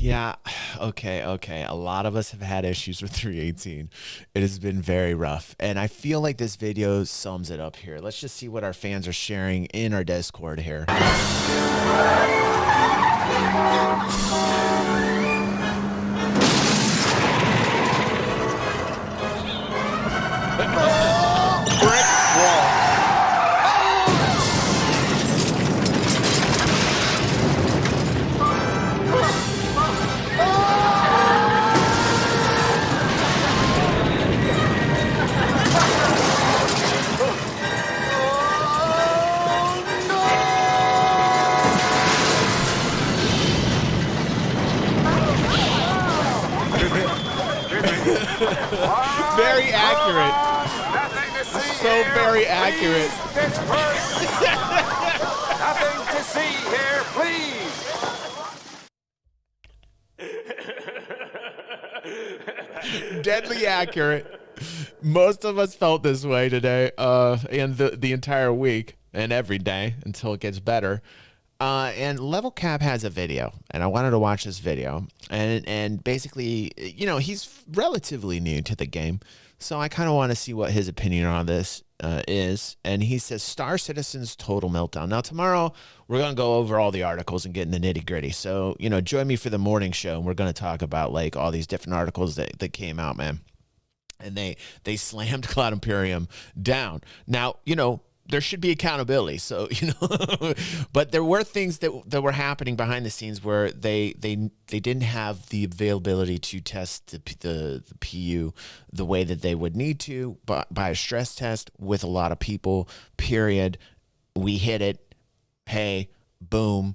Yeah, okay. A lot of us have had issues with 318. It has been very rough, and I feel like this video sums it up here. Let's just see what our fans are sharing in our Discord here. Brick wall. Very accurate. So very accurate. Nothing to see here, please. Deadly accurate. Most of us felt this way today, and the entire week and every day until it gets better. And Level Cap has a video, and I wanted to watch this video. And basically, you know, he's relatively new to the game, so I kind of want to see what his opinion on this is. And he says, Star Citizen's total meltdown. Now, tomorrow, we're going to go over all the articles and get in the nitty gritty. So, you know, join me for the morning show, and we're going to talk about, like, all these different articles that came out, man. And they slammed Cloud Imperium down. Now, you know, there should be accountability. So, you know, but there were things that were happening behind the scenes where they didn't have the availability to test the PU the way that they would need to by a stress test with a lot of people, period. We hit it. Hey, boom.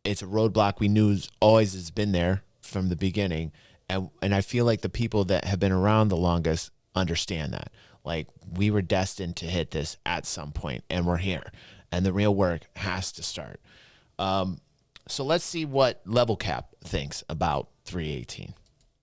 It's a roadblock we knew always has been there from the beginning. And I feel like the people that have been around the longest understand that. Like, we were destined to hit this at some point, and we're here. And the real work has to start. So let's see what Level Cap thinks about 318.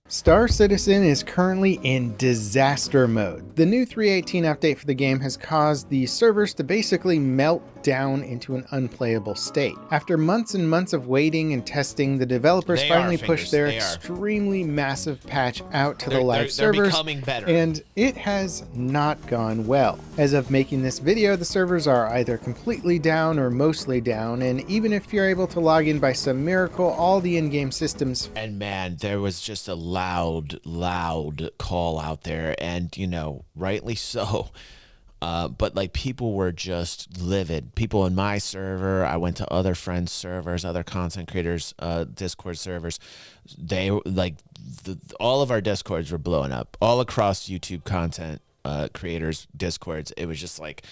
Star Citizen is currently in disaster mode. The new 318 update for the game has caused the servers to basically melt down into an unplayable state. After months and months of waiting and testing, the developers finally pushed their extremely massive patch out to the live servers, becoming better. And it has not gone well. As of making this video, the servers are either completely down or mostly down, and even if you're able to log in by some miracle, all the in-game systems... And man, there was just a loud call out there, and, you know, rightly so. But like, people were just livid. People in my server, I went to other friends' servers, other content creators' Discord servers. They like all of our Discords were blowing up all across YouTube content creators' Discords. It was just like,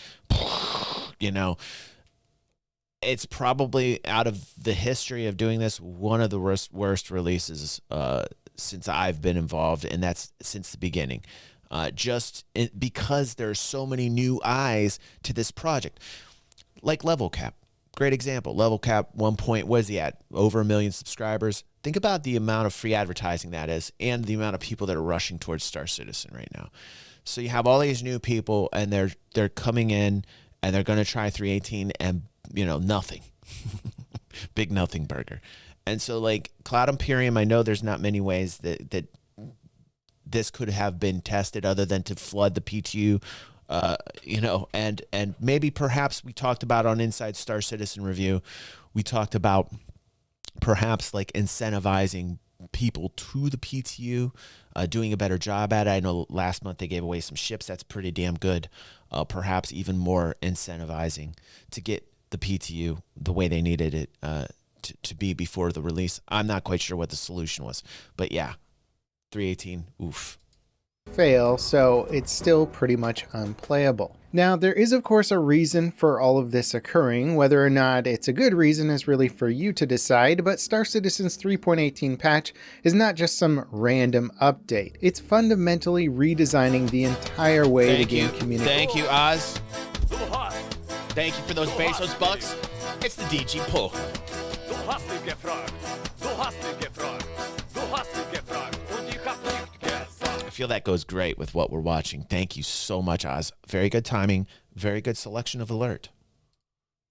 you know, it's probably, out of the history of doing this, one of the worst releases since I've been involved, and that's since the beginning. Because there's so many new eyes to this project. Like Level Cap, great example. Level Cap, what is he at? Over 1 million subscribers. Think about the amount of free advertising that is, and the amount of people that are rushing towards Star Citizen right now. So you have all these new people, and they're coming in, and they're going to try 318, and, you know, nothing. Big nothing burger. And so, like, Cloud Imperium, I know there's not many ways that this could have been tested other than to flood the PTU, you know, and maybe perhaps we talked about on Inside Star Citizen Review, we talked about perhaps like incentivizing people to the PTU, doing a better job at it. I know last month they gave away some ships. That's pretty damn good. Perhaps even more incentivizing to get the PTU the way they needed it to be before the release. I'm not quite sure what the solution was, but yeah. 318, oof. Fail, so it's still pretty much unplayable. Now, there is of course a reason for all of this occurring. Whether or not it's a good reason is really for you to decide, but Star Citizen's 3.18 patch is not just some random update. It's fundamentally redesigning the entire way the game communicates. Thank you, Oz. Thank you for those Bezos bucks. It's the DG pull. I feel that goes great with what we're watching. Thank you so much, Oz. Very good timing. Very good selection of alert.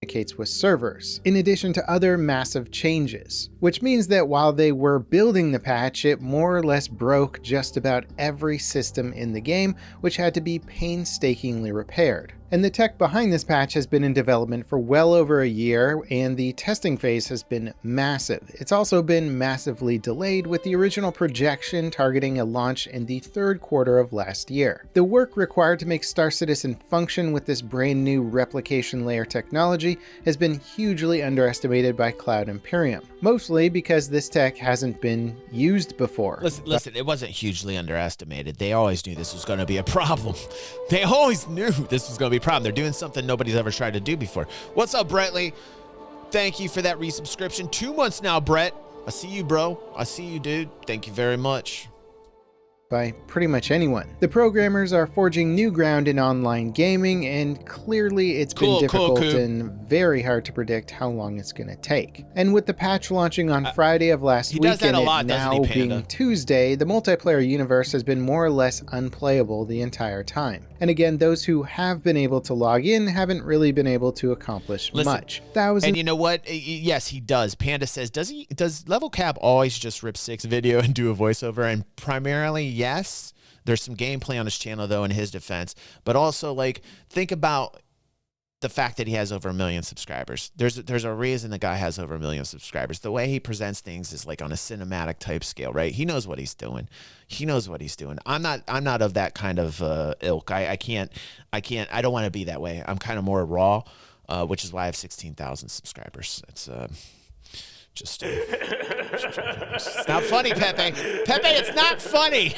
communicates with servers, in addition to other massive changes, which means that while they were building the patch, it more or less broke just about every system in the game, which had to be painstakingly repaired. And the tech behind this patch has been in development for well over a year, and the testing phase has been massive. It's also been massively delayed, with the original projection targeting a launch in the third quarter of last year. The work required to make Star Citizen function with this brand new replication layer technology has been hugely underestimated by Cloud Imperium, mostly because this tech hasn't been used before. Listen, it wasn't hugely underestimated. They always knew this was going to be a problem. They always knew this was going to be a problem. They're doing something nobody's ever tried to do before. What's up, Brettley? Thank you for that resubscription. 2 months now, Brett. I see you, bro. I see you, dude. Thank you very much. By pretty much anyone. The programmers are forging new ground in online gaming, and clearly it's been difficult and very hard to predict how long it's going to take. And with the patch launching on Friday of last week and it now being Tuesday, the multiplayer universe has been more or less unplayable the entire time. And again, those who have been able to log in haven't really been able to accomplish much. And you know what? Yes, he does. Panda says, does Level Cap always just rip 6 video and do a voiceover? And primarily, yes. There's some gameplay on his channel, though, in his defense. But also, like, think about the fact that he has over 1 million subscribers. There's a reason the guy has over 1 million subscribers. The way he presents things is like on a cinematic type scale, right? He knows what he's doing. He knows what he's doing. I'm not of that kind of ilk. I don't want to be that way. I'm kind of more raw, which is why I have 16,000 subscribers. It's just it's not funny, Pepe. Pepe, it's not funny.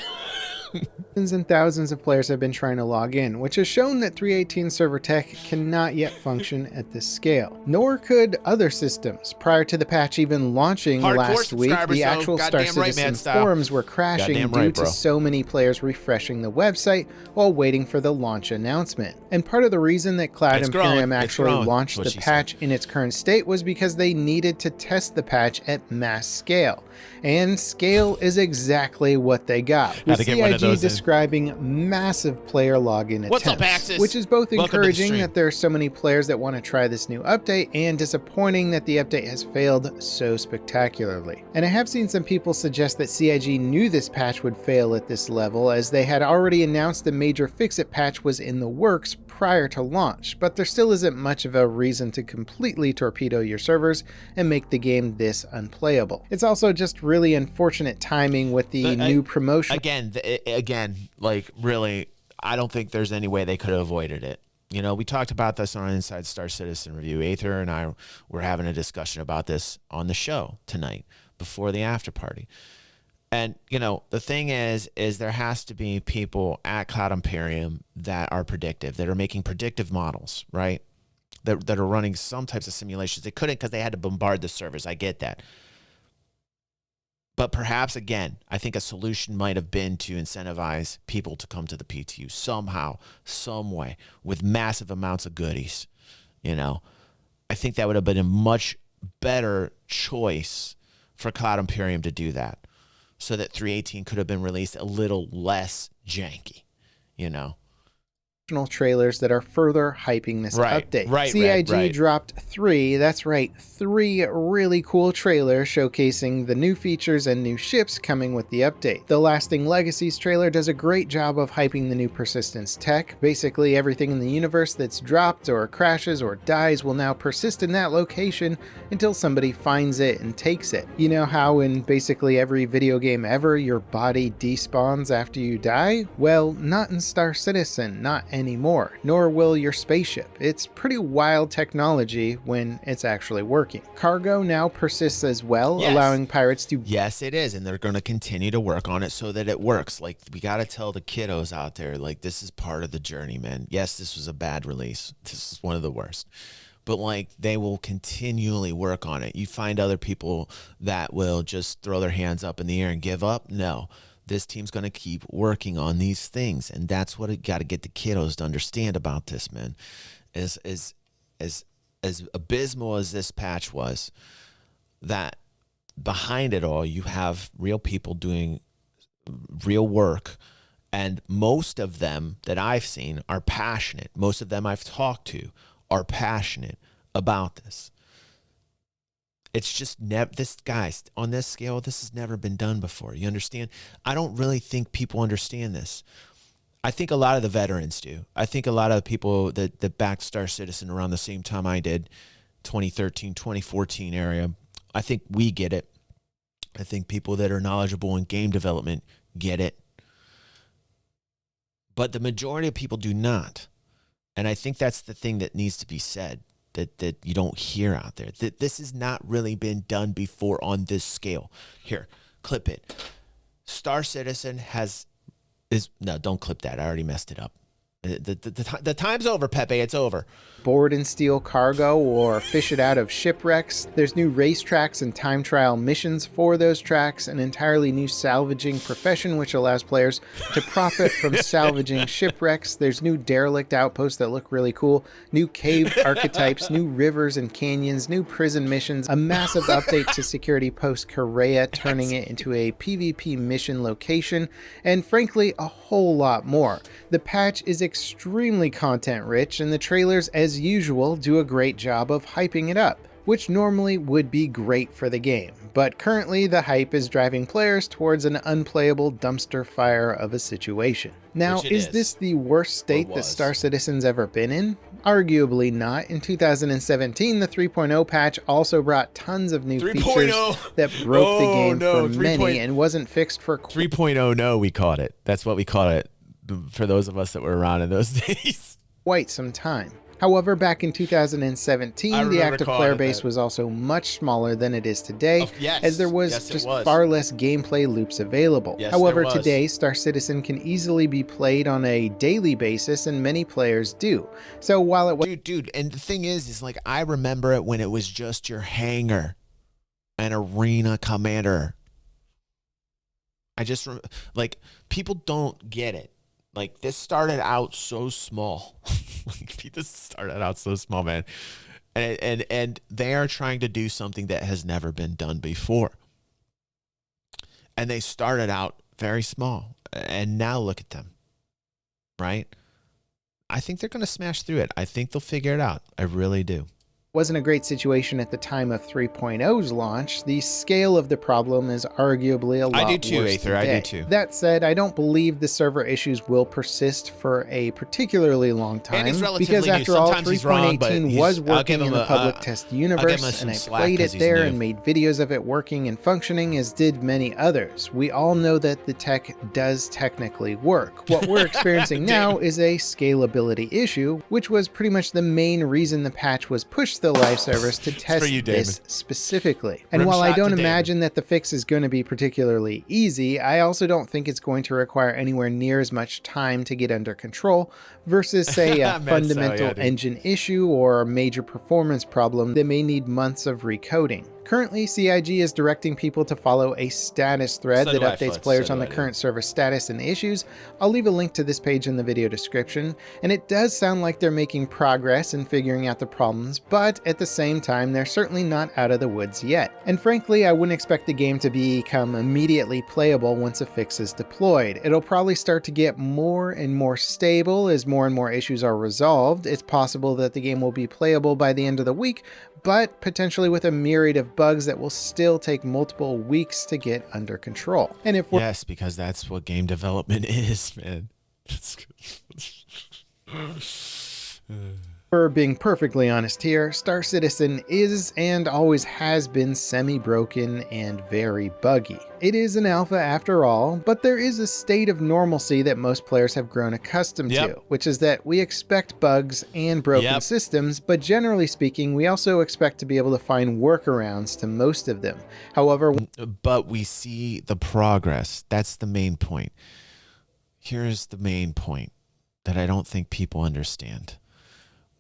Thousands and thousands of players have been trying to log in, which has shown that 318 server tech cannot yet function at this scale. Nor could other systems. Prior to the patch even launching last week, the actual Star Citizen forums were crashing due to so many players refreshing the website while waiting for the launch announcement. And part of the reason that Cloud Imperium actually launched the patch in its current state was because they needed to test the patch at mass scale. And scale is exactly what they got, with CIG describing massive player login attempts, which is both encouraging that there are so many players that want to try this new update, and disappointing that the update has failed so spectacularly. And I have seen some people suggest that CIG knew this patch would fail at this level, as they had already announced a major fix-it patch was in the works prior to launch, but there still isn't much of a reason to completely torpedo your servers and make the game this unplayable. It's also just really unfortunate timing with the new promotion. Again, like, really, I don't think there's any way they could have avoided it. You know, we talked about this on Inside Star Citizen Review. Aether and I were having a discussion about this on the show tonight before the after party. And, you know, the thing is there has to be people at Cloud Imperium that are predictive, that are making predictive models, right? That are running some types of simulations. They couldn't because they had to bombard the servers. I get that. But perhaps, again, I think a solution might have been to incentivize people to come to the PTU somehow, some way, with massive amounts of goodies. You know, I think that would have been a much better choice for Cloud Imperium to do that, so that 318 could have been released a little less janky, you know. Trailers that are further hyping this update. CIG dropped three really cool trailers showcasing the new features and new ships coming with the update. The Lasting Legacies trailer does a great job of hyping the new persistence tech. Basically everything in the universe that's dropped or crashes or dies will now persist in that location until somebody finds it and takes it. You know how in basically every video game ever your body despawns after you die? Well, not in Star Citizen, not anymore, nor will your spaceship. It's pretty wild technology when it's actually working. Cargo now persists as well, allowing pirates to... Yes, it is, and they're going to continue to work on it so that it works. Like, we got to tell the kiddos out there, like, this is part of the journey, man. Yes, this was a bad release. This is one of the worst. But, like, they will continually work on it. You find other people that will just throw their hands up in the air and give up? No. This team's going to keep working on these things, and that's what it got to get the kiddos to understand about this, man. As abysmal as this patch was, that behind it all, you have real people doing real work, and most of them that I've seen are passionate. Most of them I've talked to are passionate about this. It's just this, guys, on this scale, this has never been done before. You understand? I don't really think people understand this. I think a lot of the veterans do. I think a lot of the people that backed Star Citizen around the same time I did, 2013, 2014 area, I think we get it. I think people that are knowledgeable in game development get it. But the majority of people do not. And I think that's the thing that needs to be said that you don't hear out there. That this has not really been done before on this scale. Here, clip it. Star Citizen no, don't clip that. I already messed it up. The time's over, Pepe. It's over. Board and steal cargo or fish it out of shipwrecks. There's new racetracks and time trial missions for those tracks, an entirely new salvaging profession which allows players to profit from salvaging shipwrecks. There's new derelict outposts that look really cool, new cave archetypes, new rivers and canyons, new prison missions, a massive update to security post Korea, turning it into a PvP mission location, and frankly, a whole lot more. The patch is extremely content rich, and the trailers, as usual, do a great job of hyping it up, which normally would be great for the game. But currently, the hype is driving players towards an unplayable dumpster fire of a situation. Now, is this the worst state that Star Citizen's ever been in? Arguably not. In 2017, the 3.0 patch also brought tons of new features that broke the game for many and wasn't fixed for 3.0. No, we called it. That's what we called it for those of us that were around in those days. Quite some time. However, back in 2017, the active player base was also much smaller than it is today, as there was far less gameplay loops available. However, today, Star Citizen can easily be played on a daily basis, and many players do. So while it was... Dude, and the thing is like, I remember it when it was just your hangar and arena commander. Like, people don't get it. Like, this started out so small. This started out so small, man. And they are trying to do something that has never been done before. And they started out very small. And now look at them. Right? I think they're going to smash through it. I think they'll figure it out. I really do. Wasn't a great situation at the time of 3.0's launch. The scale of the problem is arguably a lot worse. I do too, Aether. I do too. That said, I don't believe the server issues will persist for a particularly long time, because after all, 3.18 was working in the public test universe, and I played it there and made videos of it working and functioning, as did many others. We all know that the tech does technically work. What we're experiencing now is a scalability issue, which was pretty much the main reason the patch was pushed the live servers to test this specifically. And while I don't imagine that the fix is going to be particularly easy, I also don't think it's going to require anywhere near as much time to get under control versus, say, a fundamental engine issue or a major performance problem that may need months of recoding. Currently, CIG is directing people to follow a status thread that updates players on the current server status and issues. I'll leave a link to this page in the video description, and it does sound like they're making progress in figuring out the problems, but at the same time, they're certainly not out of the woods yet. And frankly, I wouldn't expect the game to become immediately playable once a fix is deployed. It'll probably start to get more and more stable as more and more issues are resolved. It's possible that the game will be playable by the end of the week, but potentially with a myriad of bugs that will still take multiple weeks to get under control. And if yes, because that's what game development is, man. we're being perfectly honest here, Star Citizen is and always has been semi-broken and very buggy. It is an alpha after all, but there is a state of normalcy that most players have grown accustomed to, which is that we expect bugs and broken systems, but generally speaking, we also expect to be able to find workarounds to most of them. However, but we see the progress. That's the main point. Here's the main point that I don't think people understand.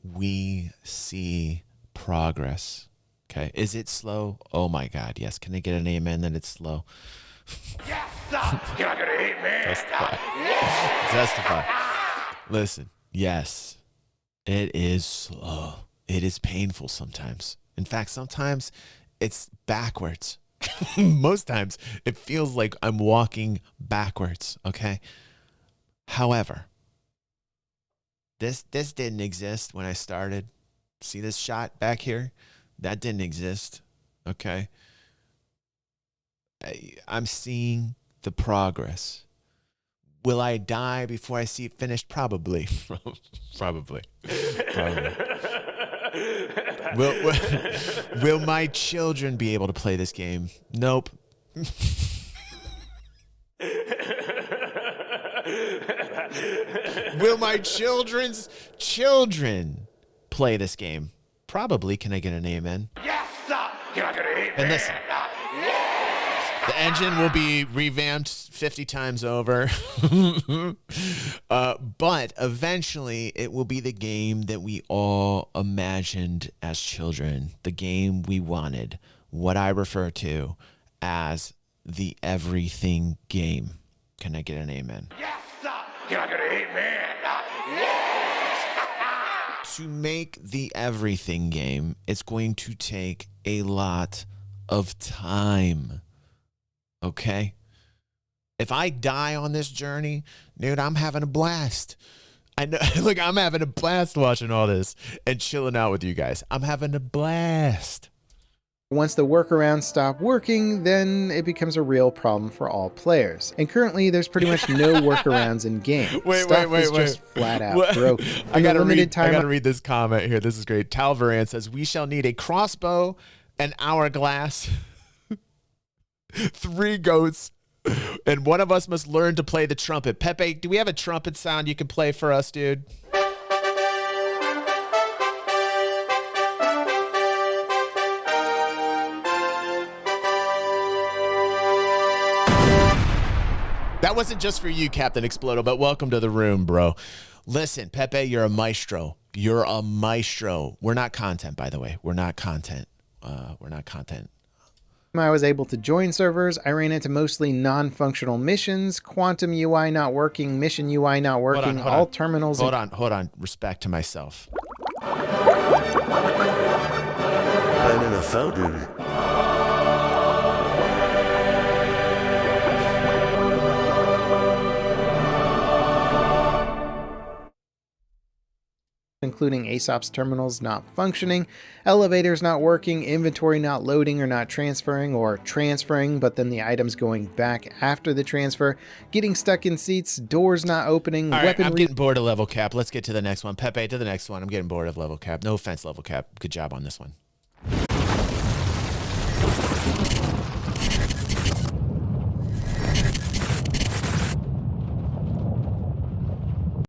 We see progress. Okay. Is it slow? Oh my God. Yes. Can I get an amen that it's slow? Yes, sir. Can I get an amen? Testify. Testify. Listen. Yes. It is slow. It is painful sometimes. In fact, sometimes it's backwards. Most times it feels like I'm walking backwards. Okay. However, this didn't exist when I started. See this shot back here? That didn't exist. Okay. I'm seeing the progress. Will I die before I see it finished? Probably. Probably. Will my children be able to play this game? Nope. Will my children's children play this game? Probably. Can I get an amen? Yes, sir. Can I get an amen? And listen. The engine will be revamped 50 times over. But eventually it will be the game that we all imagined as children. The game we wanted. What I refer to as the everything game. Can I get an amen? Yes, sir. Can I get an amen? Yes. To make the everything game, it's going to take a lot of time. Okay? If I die on this journey, dude, I'm having a blast. I know, look, I'm having a blast watching all this and chilling out with you guys. I'm having a blast. Once the workarounds stop working, then it becomes a real problem for all players. And currently, there's pretty much no workarounds in game. Stuff is just flat out broken. I gotta read this comment here. This is great. Talvaran says, we shall need a crossbow, an hourglass, 3 goats, and one of us must learn to play the trumpet. Pepe, do we have a trumpet sound you can play for us, dude? That wasn't just for you, Captain Explodo, but welcome to the room, bro. Listen, Pepe, you're a maestro. You're a maestro. We're not content, by the way. We're not content. We're not content. I was able to join servers. I ran into mostly non-functional missions, quantum UI not working, mission UI not working, all terminals. Hold on. Respect to myself. I'm in a fountain. Including Aesop's terminals not functioning, elevators not working, inventory not loading or not transferring, or transferring but then the items going back after the transfer, getting stuck in seats, doors not opening, All right, I'm getting bored of level cap. Let's get to the next one. Pepe, to the next one. I'm getting bored of level cap. No offense, level cap. Good job on this one.